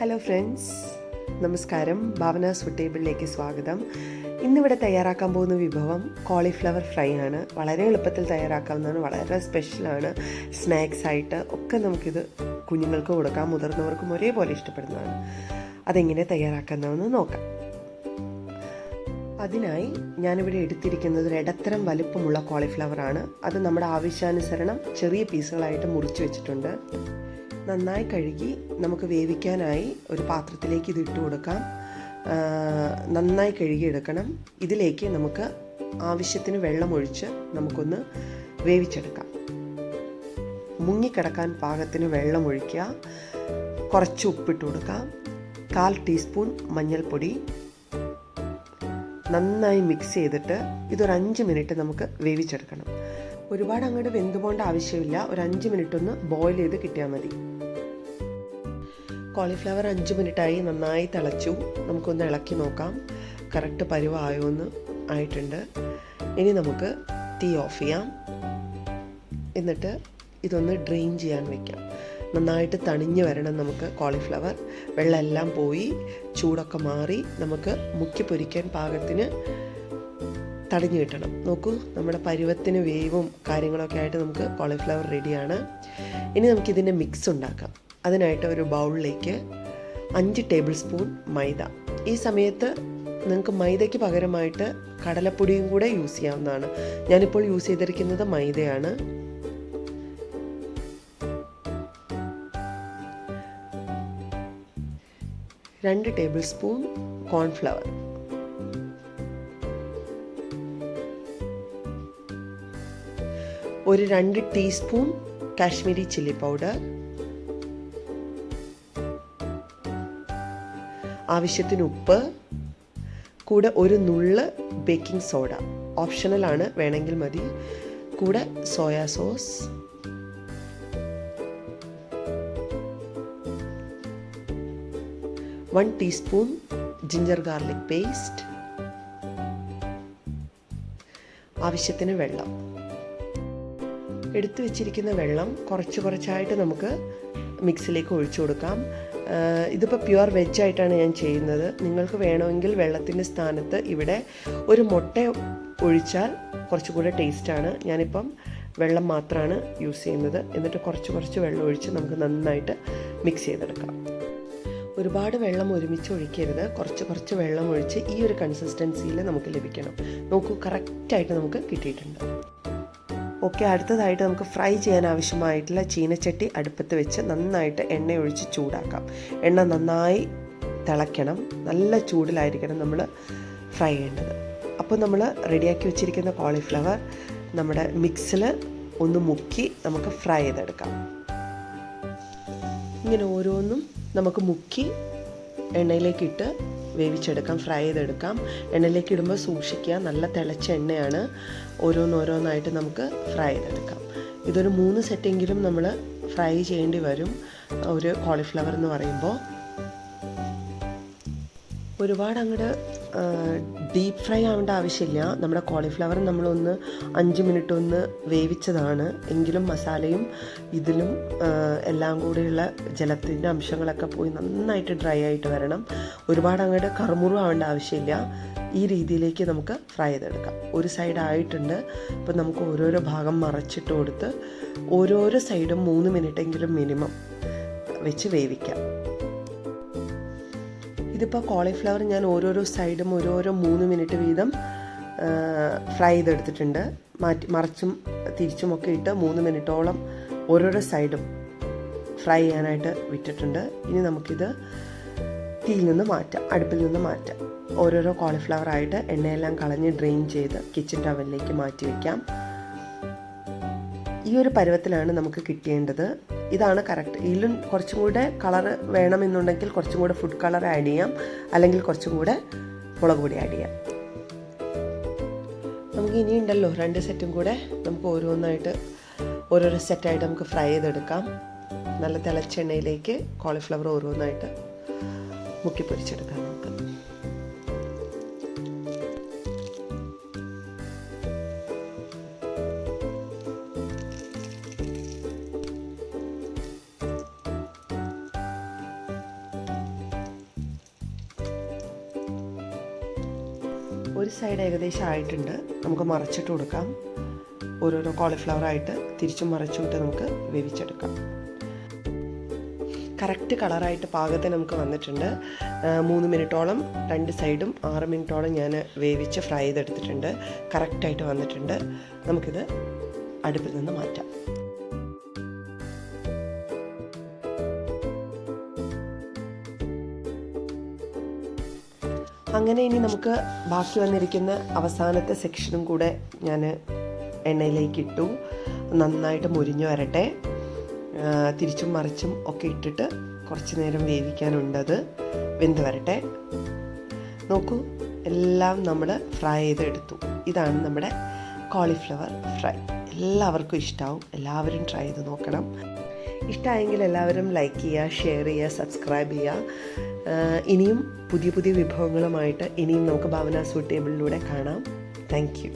Hello friends, നമസ്കാരം. ഭാവനാസ് food ടേബിളിലേക്ക് സ്വാഗതം. ഇന്നിവിടെ തയ്യാറാക്കാൻ പോകുന്ന വിഭവം കോളിഫ്ലവർ ഫ്രൈ ആണ്. വളരെ എളുപ്പത്തിൽ തയ്യാറാക്കാവുന്നതാണ്, വളരെ സ്പെഷ്യലാണ്. സ്നാക്സ് ആയിട്ട് ഒക്കെ നമുക്കിത് കുഞ്ഞുങ്ങൾക്ക് കൊടുക്കാം, മുതിർന്നവർക്കും ഒരേപോലെ ഇഷ്ടപ്പെടുന്നതാണ്. അതെങ്ങനെ തയ്യാറാക്കാമെന്ന് നോക്കാം. അതിനായി ഞാനിവിടെ എടുത്തിരിക്കുന്നത് ഒരു ഇടത്തരം വലുപ്പമുള്ള കോളിഫ്ലവറാണ്. അത് നമ്മുടെ ആവശ്യാനുസരണം ചെറിയ പീസുകളായിട്ട് മുറിച്ച് വെച്ചിട്ടുണ്ട്. നന്നായി കഴുകി നമുക്ക് വേവിക്കാനായി ഒരു പാത്രത്തിലേക്ക് ഇത് ഇട്ട് കൊടുക്കാം. നന്നായി കഴുകിയെടുക്കണം. ഇതിലേക്ക് നമുക്ക് ആവശ്യത്തിന് വെള്ളമൊഴിച്ച് നമുക്കൊന്ന് വേവിച്ചെടുക്കാം. മുങ്ങിക്കിടക്കാൻ പാകത്തിന് വെള്ളമൊഴിക്കുക. കുറച്ച് ഉപ്പിട്ട് കൊടുക്കാം. 1/4 ടീസ്പൂൺ മഞ്ഞൾപ്പൊടി. നന്നായി മിക്സ് ചെയ്തിട്ട് ഇതൊരു 5 മിനിറ്റ് നമുക്ക് വേവിച്ചെടുക്കണം. ഒരുപാട് അങ്ങോട്ട് വെന്ത് പോകേണ്ട ആവശ്യമില്ല. ഒരു 5 മിനിറ്റ് ഒന്ന് ബോയിൽ ചെയ്ത് കിട്ടിയാൽ മതി. കോളിഫ്ലവർ 5 മിനിറ്റായി, നന്നായി തിളച്ചു. നമുക്കൊന്ന് ഇളക്കി നോക്കാം കറക്റ്റ് പരുവായോ എന്ന് ആയിട്ടുണ്ട്. ഇനി നമുക്ക് തീ ഓഫ് ചെയ്യാം. എന്നിട്ട് ഇതൊന്ന് ഡ്രെയിൻ ചെയ്യാൻ വയ്ക്കാം. നന്നായിട്ട് തണിഞ്ഞ് വരണം നമുക്ക് കോളിഫ്ലവർ. വെള്ളമെല്ലാം പോയി ചൂടൊക്കെ മാറി നമുക്ക് മുക്കി പൊരിക്കാൻ പാകത്തിന് തടഞ്ഞു കിട്ടണം. നോക്കൂ, നമ്മുടെ പരുവത്തിന് വേവും കാര്യങ്ങളൊക്കെ ആയിട്ട് നമുക്ക് കോളിഫ്ലവർ റെഡിയാണ്. ഇനി നമുക്കിതിൻ്റെ മിക്സ് ഉണ്ടാക്കാം. അതിനായിട്ട് ഒരു ബൗളിലേക്ക് 5 ടേബിൾ സ്പൂൺ മൈദ. ഈ സമയത്ത് നിങ്ങൾക്ക് മൈദയ്ക്ക് പകരമായിട്ട് കടലപ്പൊടിയും കൂടെ യൂസ് ചെയ്യാവുന്നതാണ്. ഞാനിപ്പോൾ യൂസ് ചെയ്തിരിക്കുന്നത് മൈദയാണ്. രണ്ട് ടേബിൾ സ്പൂൺ കോൺഫ്ലവർ, ഒരു 2 ടീസ്പൂൺ കാശ്മീരി ചില്ലി പൗഡർ, ആവശ്യത്തിന് ഉപ്പ്, കൂടെ ഒരു നുള്ള് ബേക്കിംഗ് സോഡ, ഓപ്ഷണലാണ്, വേണമെങ്കിൽ മതി, കൂടെ soya sauce, one teaspoon ginger garlic paste, ആവശ്യത്തിന് വെള്ളം. എടുത്തു വെച്ചിരിക്കുന്ന വെള്ളം കുറച്ചായിട്ട് നമുക്ക് മിക്സിലേക്ക് ഒഴിച്ചു കൊടുക്കാം. ഇതിപ്പോൾ പ്യുവർ വെജായിട്ടാണ് ഞാൻ ചെയ്യുന്നത്. നിങ്ങൾക്ക് വേണമെങ്കിൽ വെള്ളത്തിൻ്റെ സ്ഥാനത്ത് ഇവിടെ ഒരു മുട്ട ഒഴിച്ചാൽ കുറച്ചുകൂടെ ടേസ്റ്റാണ്. ഞാനിപ്പം വെള്ളം മാത്രമാണ് യൂസ് ചെയ്യുന്നത്. എന്നിട്ട് കുറച്ച് വെള്ളം ഒഴിച്ച് നമുക്ക് നന്നായിട്ട് മിക്സ് ചെയ്തെടുക്കാം. ഒരുപാട് വെള്ളം ഒരുമിച്ച് ഒഴിക്കരുത്. കുറച്ച് വെള്ളം ഒഴിച്ച് ഈ ഒരു കൺസിസ്റ്റൻസിയിൽ നമുക്ക് ലഭിക്കണം. നോക്കൂ, കറക്റ്റായിട്ട് നമുക്ക് കിട്ടിയിട്ടുണ്ട്. ഓക്കെ, അടുത്തതായിട്ട് നമുക്ക് ഫ്രൈ ചെയ്യാൻ ആവശ്യമായിട്ടുള്ള ചീനച്ചട്ടി അടുപ്പത്ത് വെച്ച് നന്നായിട്ട് എണ്ണ ഒഴിച്ച് ചൂടാക്കാം. എണ്ണ നന്നായി തിളയ്ക്കണം. നല്ല ചൂടിലായിരിക്കണം നമ്മൾ ഫ്രൈ ചെയ്യേണ്ടത്. അപ്പോൾ നമ്മൾ റെഡിയാക്കി വെച്ചിരിക്കുന്ന കോളിഫ്ലവർ നമ്മുടെ മിക്സിൽ ഒന്ന് മുക്കി നമുക്ക് ഫ്രൈ ചെയ്തെടുക്കാം. ഇങ്ങനെ ഓരോന്നും നമുക്ക് മുക്കി എണ്ണയിലേക്കിട്ട് വേവിച്ചെടുക്കാം, ഫ്രൈ ചെയ്തെടുക്കാം. എണ്ണയിലേക്ക് ഇടുമ്പോൾ സൂക്ഷിക്കുക, നല്ല തിളച്ച എണ്ണയാണ്. ഓരോന്നായിട്ട് നമുക്ക് ഫ്രൈ ചെയ്തെടുക്കാം. ഇതൊരു 3 സെറ്റെങ്കിലും നമ്മൾ ഫ്രൈ ചെയ്യേണ്ടി വരും ഒരു കോളിഫ്ലവർ എന്ന് പറയുമ്പോൾ. ഒരുപാട് അങ്ങോട്ട് ഡീപ്പ് ഫ്രൈ ആവേണ്ട ആവശ്യമില്ല. നമ്മുടെ കോളിഫ്ലവർ നമ്മളൊന്ന് 5 മിനിറ്റ് ഒന്ന് വേവിച്ചതാണ്. എങ്കിലും മസാലയും ഇതിലും എല്ലാം കൂടെയുള്ള ജലത്തിൻ്റെ അംശങ്ങളൊക്കെ പോയി നന്നായിട്ട് ഡ്രൈ ആയിട്ട് വരണം. ഒരുപാട് അങ്ങോട്ട് കറുമുറു ആവേണ്ട ആവശ്യമില്ല. ഈ രീതിയിലേക്ക് നമുക്ക് ഫ്രൈ ചെയ്തെടുക്കാം. ഒരു സൈഡ് ആയിട്ടുണ്ട്. അപ്പോൾ നമുക്ക് ഓരോരോ ഭാഗം മറച്ചിട്ട് കൊടുത്ത് ഓരോരോ സൈഡും 3 മിനിറ്റെങ്കിലും മിനിമം വെച്ച് വേവിക്കാം. ഇതിപ്പോൾ കോളിഫ്ലവർ ഞാൻ ഓരോരോ സൈഡും 3 മിനിറ്റ് വീതം ഫ്രൈ ചെയ്തെടുത്തിട്ടുണ്ട്. മറിച്ചും തിരിച്ചുമൊക്കെ ഇട്ട് 3 മിനിറ്റോളം ഓരോരോ സൈഡും ഫ്രൈ ചെയ്യാനായിട്ട് വിട്ടിട്ടുണ്ട്. ഇനി നമുക്കിത് തീയിൽ നിന്ന് മാറ്റാം, അടുപ്പിൽ നിന്ന് മാറ്റാം. ഓരോരോ കോളിഫ്ലവറായിട്ട് എണ്ണയെല്ലാം കളഞ്ഞ് ഡ്രെയിൻ ചെയ്ത് കിച്ചൺ ടവലിലേക്ക് മാറ്റി വയ്ക്കാം. ഈ ഒരു പരുവത്തിലാണ് നമുക്ക് കിട്ടേണ്ടത്. ഇതാണ് കറക്റ്റ്. ഇതിലും കുറച്ചും കൂടെ കളർ വേണമെന്നുണ്ടെങ്കിൽ കുറച്ചും കൂടെ ഫുഡ് കളർ ആഡ് ചെയ്യാം, അല്ലെങ്കിൽ കുറച്ചും കൂടെ മുളക് പൊടി ആഡ് ചെയ്യാം. നമുക്ക് ഇനിയുണ്ടല്ലോ 2 സെറ്റും കൂടെ. നമുക്ക് ഓരോരോ സെറ്റായിട്ട് നമുക്ക് ഫ്രൈ ചെയ്തെടുക്കാം. നല്ല തിളച്ച എണ്ണയിലേക്ക് കോളിഫ്ലവർ ഓരോന്നായിട്ട് മുക്കി പൊരിച്ചെടുക്കാം നമുക്ക്. ഒരു സൈഡ് ഏകദേശം ആയിട്ടുണ്ട്. നമുക്ക് മറിച്ചിട്ട് കൊടുക്കാം. ഓരോരോ കോളിഫ്ലവർ ആയിട്ട് തിരിച്ചും മറിച്ചും ഇട്ട് നമുക്ക് വേവിച്ചെടുക്കാം. കറക്റ്റ് കളറായിട്ട് പാകത്തിന് നമുക്ക് വന്നിട്ടുണ്ട്. 3 മിനിറ്റോളം 2 സൈഡും 6 മിനിറ്റോളം ഞാൻ വേവിച്ച് ഫ്രൈ ചെയ്തെടുത്തിട്ടുണ്ട്. കറക്റ്റായിട്ട് വന്നിട്ടുണ്ട്. നമുക്കിത് അടുപ്പിൽ നിന്ന് മാറ്റാം. അങ്ങനെ ഇനി നമുക്ക് ബാക്കി വന്നിരിക്കുന്ന അവസാനത്തെ സെക്ഷനും കൂടെ ഞാൻ എണ്ണയിലേക്ക് ഇട്ടു. നന്നായിട്ട് മുരിഞ്ഞു വരട്ടെ. തിരിച്ചും മറിച്ചും ഒക്കെ ഇട്ടിട്ട് കുറച്ച് നേരം വേവിക്കാനുണ്ടത്. വെന്ത് വരട്ടെ. നോക്കൂ, എല്ലാം നമ്മൾ ഫ്രൈ ചെയ്തെടുത്തു. ഇതാണ് നമ്മുടെ കോളിഫ്ലവർ ഫ്രൈ. എല്ലാവർക്കും ഇഷ്ടമാവും. എല്ലാവരും ട്രൈ ചെയ്ത് നോക്കണം. ഇഷ്ടമായെങ്കിൽ എല്ലാവരും ലൈക്ക് ചെയ്യുക, ഷെയർ ചെയ്യുക, സബ്സ്ക്രൈബ് ചെയ്യുക. ഇനിയും പുതിയ പുതിയ വിഭവങ്ങളുമായിട്ട് ഇനിയും നമുക്ക് ഭാവന സൂട്ട് ടേബിളിലൂടെ കാണാം. Thank you.